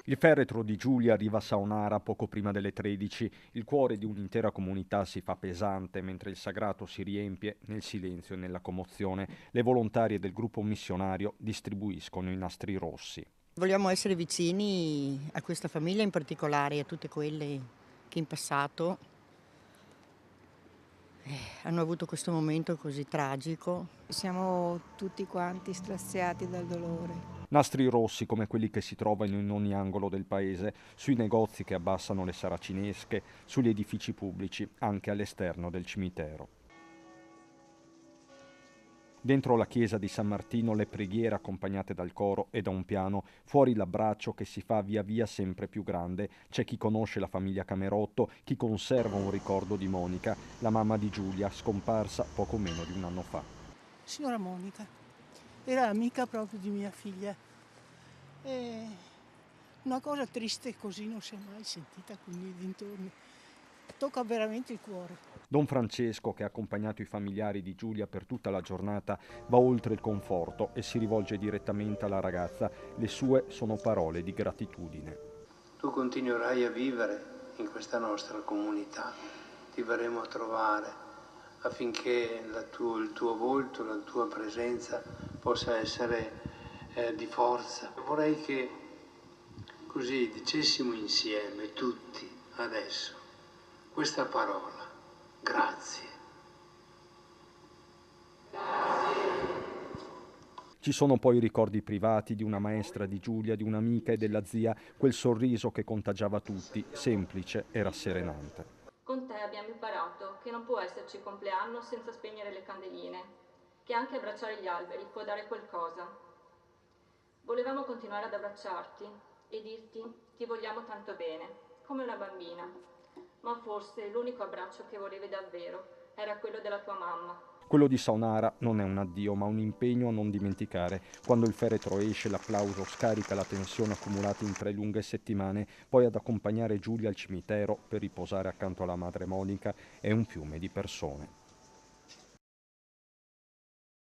Il feretro di Giulia arriva a Saonara poco prima delle 13. Il cuore di un'intera comunità si fa pesante mentre il sagrato si riempie nel silenzio e nella commozione. Le volontarie del gruppo missionario distribuiscono i nastri rossi. Vogliamo essere vicini a questa famiglia in particolare e a tutte quelle che in passato hanno avuto questo momento così tragico. Siamo tutti quanti straziati dal dolore. Nastri rossi come quelli che si trovano in ogni angolo del paese, sui negozi che abbassano le saracinesche, sugli edifici pubblici, anche all'esterno del cimitero. Dentro la chiesa di San Martino le preghiere accompagnate dal coro e da un piano, fuori l'abbraccio che si fa via via sempre più grande. C'è chi conosce la famiglia Camerotto, chi conserva un ricordo di Monica, la mamma di Giulia, scomparsa poco meno di un anno fa. Signora Monica, era amica proprio di mia figlia. E una cosa triste così non si è mai sentita qui nei dintorni. Tocca veramente il cuore. Don Francesco, che ha accompagnato i familiari di Giulia per tutta la giornata, va oltre il conforto e si rivolge direttamente alla ragazza. Le sue sono parole di gratitudine. Tu continuerai a vivere in questa nostra comunità, ti verremo a trovare affinché il tuo volto, la tua presenza possa essere di forza. Vorrei che così dicessimo insieme tutti adesso questa parola: grazie. Ci sono poi i ricordi privati di una maestra di Giulia, di un'amica e della zia, quel sorriso che contagiava tutti, semplice e rasserenante. Con te abbiamo imparato che non può esserci compleanno senza spegnere le candeline, che anche abbracciare gli alberi può dare qualcosa. Volevamo continuare ad abbracciarti e dirti ti vogliamo tanto bene, come una bambina, ma forse l'unico abbraccio che volevi davvero era quello della tua mamma. Quello di Saonara non è un addio, ma un impegno a non dimenticare. Quando il feretro esce, l'applauso scarica la tensione accumulata in 3 lunghe settimane, poi ad accompagnare Giulia al cimitero per riposare accanto alla madre Monica è un fiume di persone.